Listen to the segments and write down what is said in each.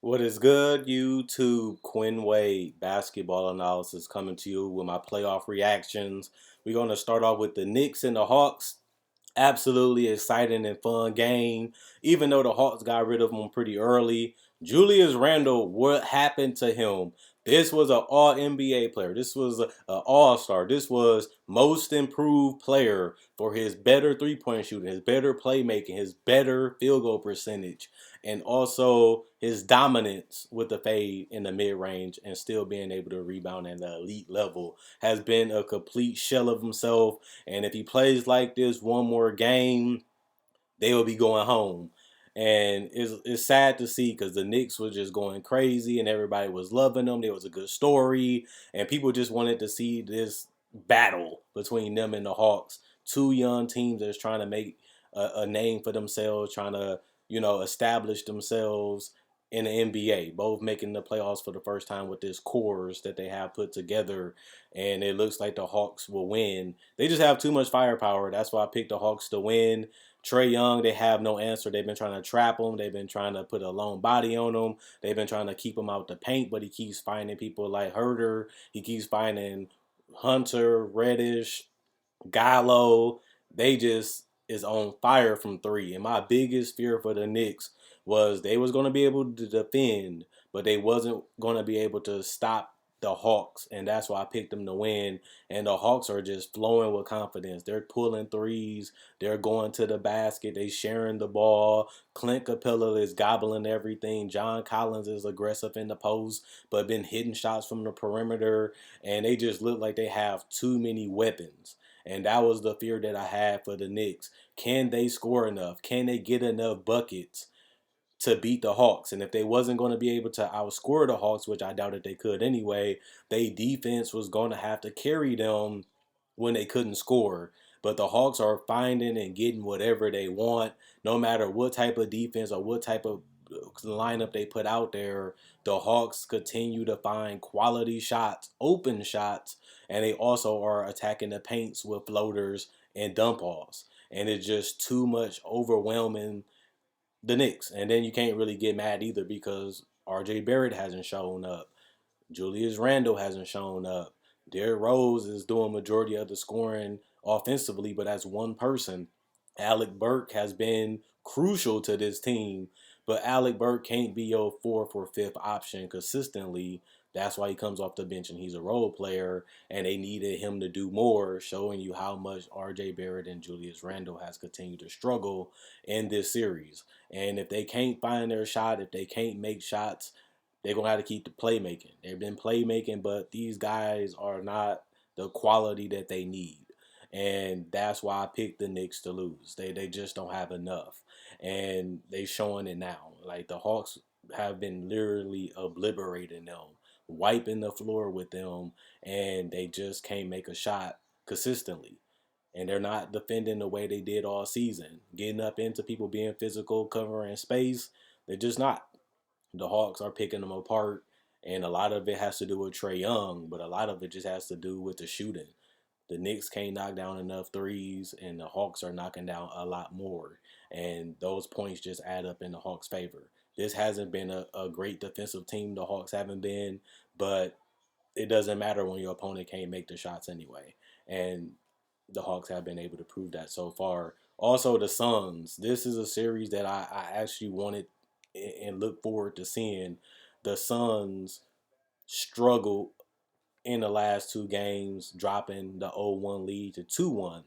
What is good, YouTube? Quinn Wade basketball analysis coming to you with my playoff reactions. We're going to start off with the Knicks and the Hawks. Absolutely exciting and fun game. Even though the Hawks got rid of him pretty early, Julius Randle, what happened to him? This was an All NBA player. This was an All Star. This was most improved player for his better 3-point shooting, his better playmaking, his better field goal percentage, and also his dominance with the fade in the mid range and still being able to rebound at the elite level has been a complete shell of himself. And if he plays like this one more game, they will be going home. And it's sad to see because the Knicks was just going crazy and everybody was loving them. There was a good story, and people just wanted to see this battle between them and the Hawks. Two young teams that's trying to make a name for themselves, trying to establish themselves in the NBA. Both making the playoffs for the first time with this cores that they have put together, and it looks like the Hawks will win. They just have too much firepower. That's why I picked the Hawks to win. Trey Young, they have no answer. They've been trying to trap him. They've been trying to put a lone body on him. They've been trying to keep him out the paint, but he keeps finding people like Herter. He keeps finding Hunter, Reddish, Gallo. They just is on fire from three. And my biggest fear for the Knicks was they was going to be able to defend, but they wasn't going to be able to stop the Hawks, and that's why I picked them to win. And the Hawks are just flowing with confidence. They're pulling threes. They're going to the basket. They sharing the ball. Clint Capella is gobbling everything. John Collins is aggressive in the post, but been hitting shots from the perimeter. And they just look like they have too many weapons. And that was the fear that I had for the Knicks. Can they score enough? Can they get enough buckets to beat the Hawks? And if they wasn't going to be able to outscore the Hawks, which I doubted they could anyway, they defense was going to have to carry them when they couldn't score. But the Hawks are finding and getting whatever they want, no matter what type of defense or what type of lineup they put out there. The Hawks continue to find quality shots, open shots, and they also are attacking the paints with floaters and dump offs. And it's just too much overwhelming the Knicks. And then you can't really get mad either because RJ Barrett hasn't shown up. Julius Randle hasn't shown up. Derrick Rose is doing majority of the scoring offensively, but as one person. Alec Burke has been crucial to this team, but Alec Burke can't be your fourth or fifth option consistently. That's why he comes off the bench and he's a role player, and they needed him to do more, showing you how much RJ Barrett and Julius Randle has continued to struggle in this series. And if they can't find their shot, if they can't make shots, they're gonna have to keep the playmaking. They've been playmaking, but these guys are not the quality that they need. And that's why I picked the Knicks to lose. They just don't have enough. And they showing it now. Like the Hawks have been literally obliterating them, wiping the floor with them, and they just can't make a shot consistently. And they're not defending the way they did all season. Getting up into people being physical, covering space. They're just not. The Hawks are picking them apart, and a lot of it has to do with Trey Young, but a lot of it just has to do with the shooting. The Knicks can't knock down enough threes, and the Hawks are knocking down a lot more. And those points just add up in the Hawks' favor. This hasn't been a great defensive team, the Hawks haven't been, but it doesn't matter when your opponent can't make the shots anyway. And the Hawks have been able to prove that so far. Also, the Suns. This is a series that I actually wanted and look forward to seeing. The Suns struggled in the last two games, dropping the 0-1 lead to 2-1.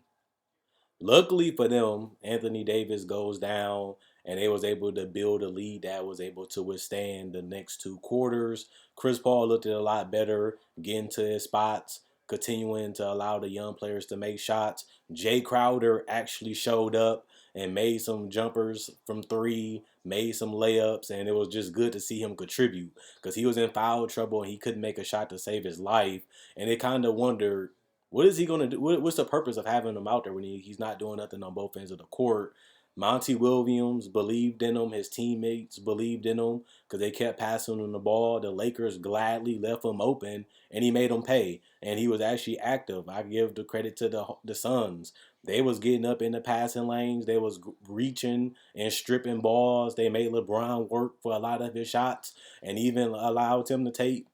Luckily for them, Anthony Davis goes down, and they was able to build a lead that was able to withstand the next two quarters. Chris Paul looked a lot better, getting to his spots, continuing to allow the young players to make shots. Jay Crowder actually showed up and made some jumpers from three, made some layups, and it was just good to see him contribute because he was in foul trouble and he couldn't make a shot to save his life. And it kind of wondered, what is he going to do? What's the purpose of having him out there when he's not doing nothing on both ends of the court? Monty Williams believed in him. His teammates believed in him because they kept passing him the ball. The Lakers gladly left him open, and he made them pay. And he was actually active. I give the credit to the Suns. They was getting up in the passing lanes. They was reaching and stripping balls. They made LeBron work for a lot of his shots and even allowed him to take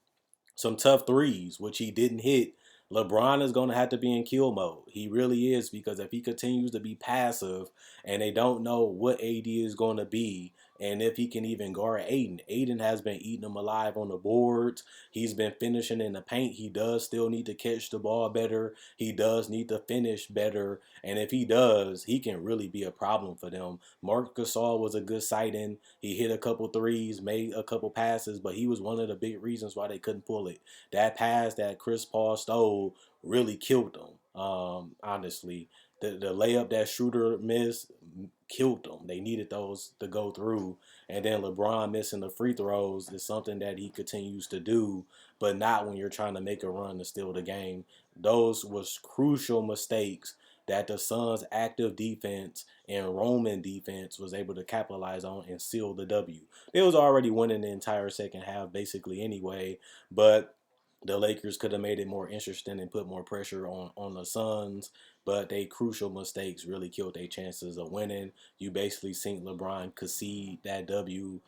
some tough threes, which he didn't hit. LeBron is going to have to be in kill mode. He really is, because if he continues to be passive and they don't know what AD is going to be and if he can even guard Aiden has been eating him alive on the boards. He's been finishing in the paint. He does still need to catch the ball better. He does need to finish better. And if he does, he can really be a problem for them. Mark Gasol was a good sighting. He hit a couple threes, made a couple passes, but he was one of the big reasons why they couldn't pull it. That pass that Chris Paul stole really killed them. Honestly, the layup that Schroeder missed killed them. They needed those to go through, and then LeBron missing the free throws is something that he continues to do, but not when you're trying to make a run to steal the game. Those was crucial mistakes that the Suns' active defense and Roman defense was able to capitalize on and seal the W. They was already winning the entire second half basically anyway, but the Lakers could have made it more interesting and put more pressure on the Suns, but they crucial mistakes really killed their chances of winning. You basically seen LeBron concede that W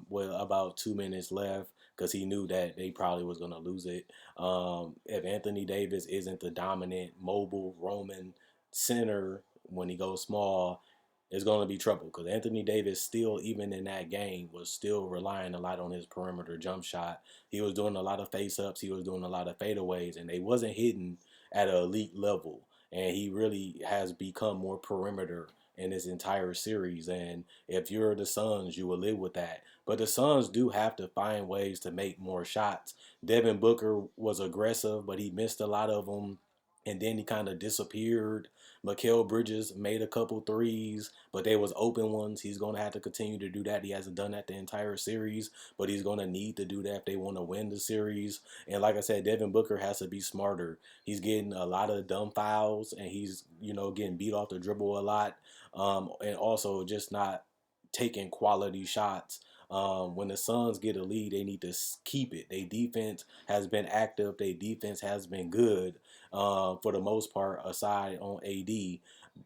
with about 2 minutes left because he knew that they probably was going to lose it. If Anthony Davis isn't the dominant, mobile Roman center when he goes small, it's going to be trouble, because Anthony Davis still, even in that game, was still relying a lot on his perimeter jump shot. He was doing a lot of face-ups. He was doing a lot of fadeaways, and they wasn't hitting at an elite level. And he really has become more perimeter in this entire series. And if you're the Suns, you will live with that. But the Suns do have to find ways to make more shots. Devin Booker was aggressive, but he missed a lot of them. And then he kind of disappeared. Mikal Bridges made a couple threes, but they was open ones. He's going to have to continue to do that. He hasn't done that the entire series, but he's going to need to do that if they want to win the series. And like I said, Devin Booker has to be smarter. He's getting a lot of dumb fouls, and he's, getting beat off the dribble a lot, and also just not taking quality shots. When the Suns get a lead, they need to keep it. Their defense has been active. Their defense has been good, for the most part, aside on AD.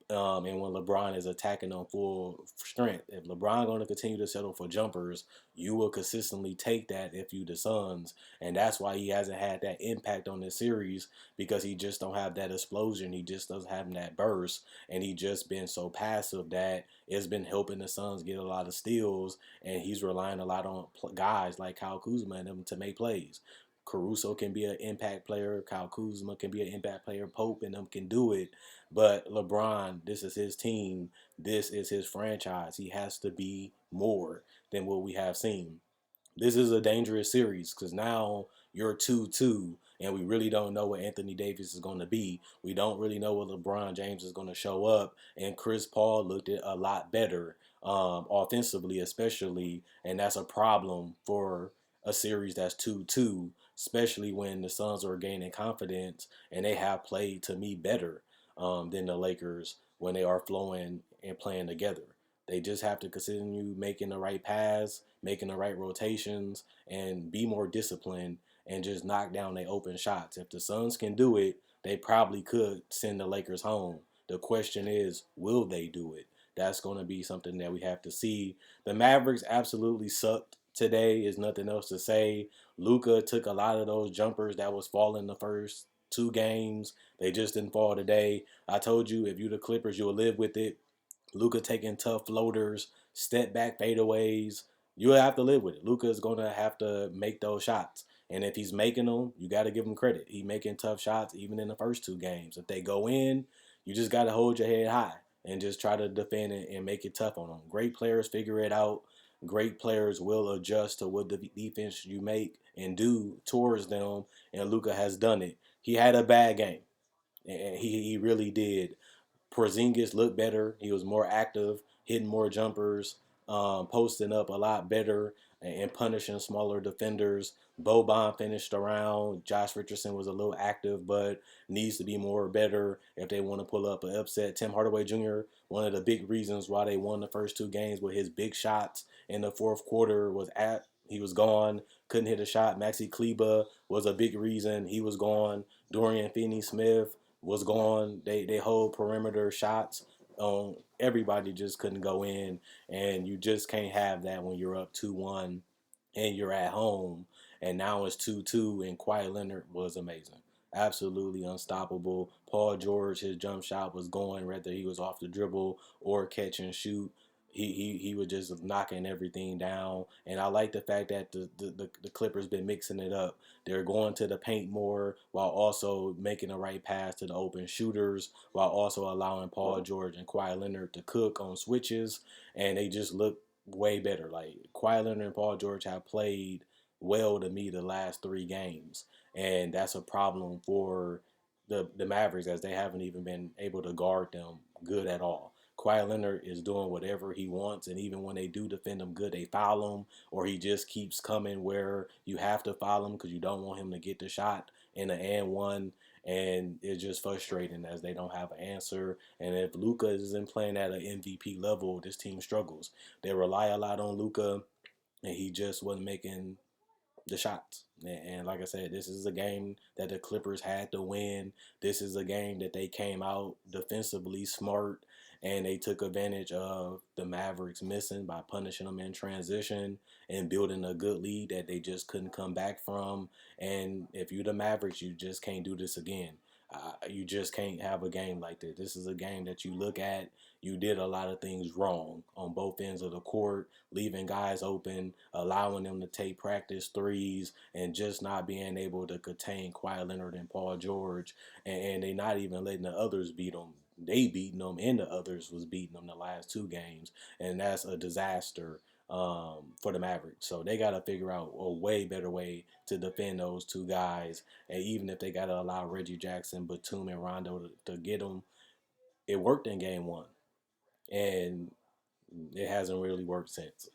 And when LeBron is attacking on full strength, if LeBron going to continue to settle for jumpers, you will consistently take that if you the Suns, and that's why he hasn't had that impact on this series, because he just don't have that explosion. He just doesn't have that burst, and he just been so passive that it's been helping the Suns get a lot of steals, and he's relying a lot on guys like Kyle Kuzma and them to make plays. Caruso can be an impact player. Kyle Kuzma can be an impact player. Pope and them can do it. But LeBron, this is his team. This is his franchise. He has to be more than what we have seen. This is a dangerous series because now you're 2-2, and we really don't know what Anthony Davis is going to be. We don't really know what LeBron James is going to show up, and Chris Paul looked a lot better, offensively especially, and that's a problem for a series that's 2-2, especially when the Suns are gaining confidence and they have played, to me, better than the Lakers when they are flowing and playing together. They just have to continue making the right pass, making the right rotations, and be more disciplined and just knock down their open shots. If the Suns can do it, they probably could send the Lakers home. The question is, will they do it? That's going to be something that we have to see. The Mavericks absolutely sucked today. Is nothing else to say. Luka took a lot of those jumpers that was falling the first two games. They just didn't fall today. I told you, if you the Clippers, you'll live with it. Luka taking tough floaters, step back fadeaways. You'll have to live with it. Luka is going to have to make those shots. And if he's making them, you got to give him credit. He's making tough shots even in the first two games. If they go in, you just got to hold your head high and just try to defend it and make it tough on them. Great players figure it out. Great players will adjust to what the defense you make and do towards them. And Luka has done it. He had a bad game. And he really did. Porzingis looked better. He was more active, hitting more jumpers, posting up a lot better, and punishing smaller defenders. Boban finished around. Josh Richardson was a little active, but needs to be more better if they want to pull up an upset. Tim Hardaway Jr., one of the big reasons why they won the first two games with his big shots in the fourth quarter he was gone, couldn't hit a shot. Maxi Kleba was a big reason he was gone. Dorian Finney-Smith was going. They hold perimeter shots. Everybody just couldn't go in, and you just can't have that when you're up 2-1 and you're at home. And now it's 2-2, and Kawhi Leonard was amazing. Absolutely unstoppable. Paul George, his jump shot was going, whether he was off the dribble or catch and shoot. He was just knocking everything down. And I like the fact that the Clippers been mixing it up. They're going to the paint more while also making the right pass to the open shooters, while also allowing Paul George and Kawhi Leonard to cook on switches. And they just look way better. Like Kawhi Leonard and Paul George have played well to me the last 3 games. And that's a problem for the Mavericks, as they haven't even been able to guard them good at all. Kawhi Leonard is doing whatever he wants, and even when they do defend him good, they foul him, or he just keeps coming where you have to foul him because you don't want him to get the shot in the and one, and it's just frustrating as they don't have an answer. And if Luka isn't playing at an MVP level, this team struggles. They rely a lot on Luka, and he just wasn't making the shots. And like I said, this is a game that the Clippers had to win. This is a game that they came out defensively smart, and they took advantage of the Mavericks missing by punishing them in transition and building a good lead that they just couldn't come back from. And if you're the Mavericks, you just can't do this again. You just can't have a game like this. This is a game that you look at. You did a lot of things wrong on both ends of the court, leaving guys open, allowing them to take practice threes, and just not being able to contain Kawhi Leonard and Paul George. And they not even letting the others beat them. They beating them, and the others was beating them the last 2 games. And that's a disaster for the Mavericks. So they got to figure out a way better way to defend those 2 guys. And even if they got to allow Reggie Jackson, Batum, and Rondo to get them, it worked in game 1. And it hasn't really worked since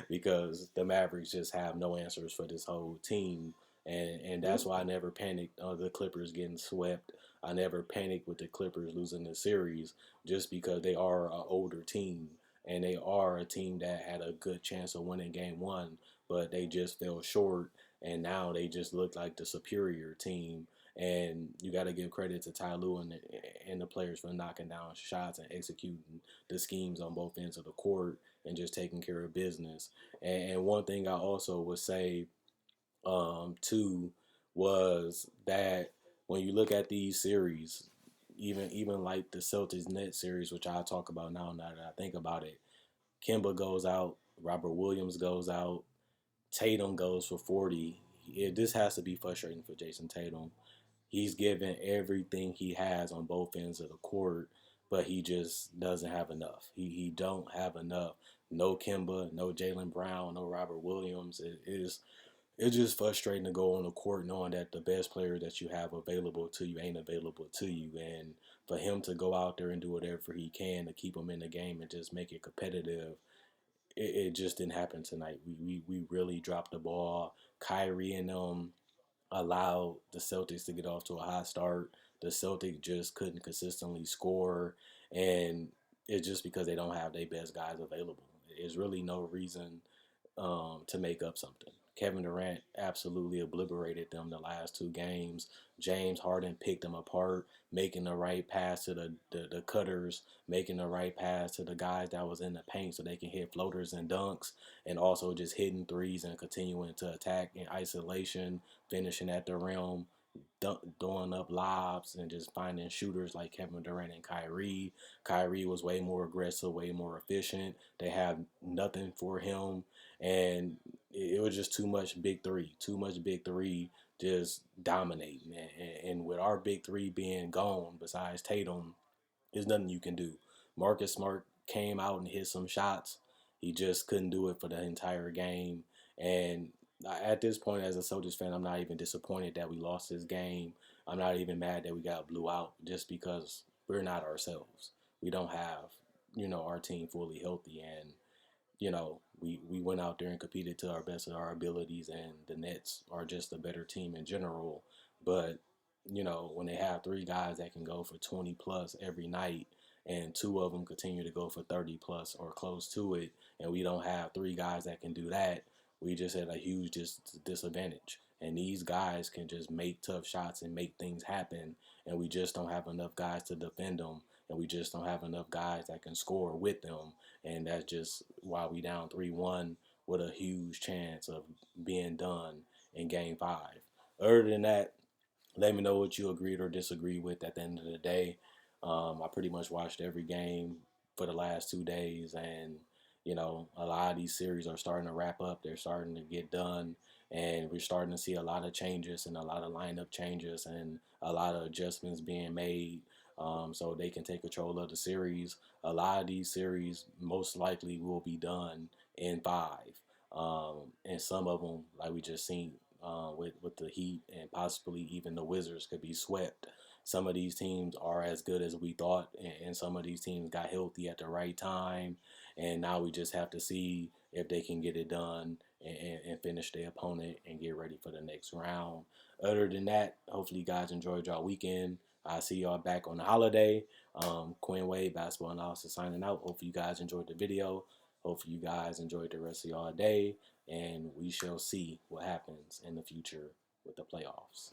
because the Mavericks just have no answers for this whole team. And that's why I never panicked on the Clippers getting swept. I never panicked with the Clippers losing the series just because they are an older team and they are a team that had a good chance of winning game 1, but they just fell short, and now they just look like the superior team. And you got to give credit to Ty Lue and the players for knocking down shots and executing the schemes on both ends of the court and just taking care of business. And one thing I also would say, too, was that when you look at these series, even like the Celtics Nets series, which I'll talk about now that I think about it, Kemba goes out, Robert Williams goes out, Tatum goes for 40. This has to be frustrating for Jason Tatum. He's given everything he has on both ends of the court, but he just doesn't have enough. He don't have enough. No Kimba, no Jalen Brown, no Robert Williams. It's just frustrating to go on the court knowing that the best player that you have available to you ain't available to you. And for him to go out there and do whatever he can to keep him in the game and just make it competitive, it just didn't happen tonight. We really dropped the ball. Kyrie and allowed the Celtics to get off to a hot start. The Celtics just couldn't consistently score, and it's just because they don't have their best guys available. There's really no reason to make up something. Kevin Durant absolutely obliterated them the last 2 games. James Harden picked them apart, making the right pass to the cutters, making the right pass to the guys that was in the paint so they can hit floaters and dunks, and also just hitting threes and continuing to attack in isolation, finishing at the rim, throwing up lobs, and just finding shooters like Kevin Durant and Kyrie. Kyrie was way more aggressive, way more efficient. They have nothing for him, and it was just too much big three, just dominating. And with our big three being gone, besides Tatum, there's nothing you can do. Marcus Smart came out and hit some shots. He just couldn't do it for the entire game. And at this point, as a Celtics fan, I'm not even disappointed that we lost this game. I'm not even mad that we got blew out just because we're not ourselves. We don't have, our team fully healthy. And we went out there and competed to our best of our abilities, and the Nets are just a better team in general. But, when they have 3 guys that can go for 20 plus every night, and 2 of them continue to go for 30 plus or close to it, and we don't have 3 guys that can do that, we just had a huge disadvantage. And these guys can just make tough shots and make things happen. And we just don't have enough guys to defend them. And we just don't have enough guys that can score with them. And that's just why we down 3-1 with a huge chance of being done in game 5. Other than that, let me know what you agreed or disagreed with at the end of the day. I pretty much watched every game for the last 2 days, and a lot of these series are starting to wrap up. They're starting to get done, and we're starting to see a lot of changes and a lot of lineup changes and a lot of adjustments being made, so they can take control of the series. A lot of these series most likely will be done in 5, and some of them, like we just seen, with the Heat and possibly even the Wizards, could be swept. Some of these teams are as good as we thought, and some of these teams got healthy at the right time, and now we just have to see if they can get it done and finish their opponent and get ready for the next round. Other than that, hopefully you guys enjoyed y'all weekend. I'll see y'all back on the holiday. Quinn Wade, basketball analysis, signing out. Hopefully you guys enjoyed the video. Hopefully you guys enjoyed the rest of y'all day, and we shall see what happens in the future with the playoffs.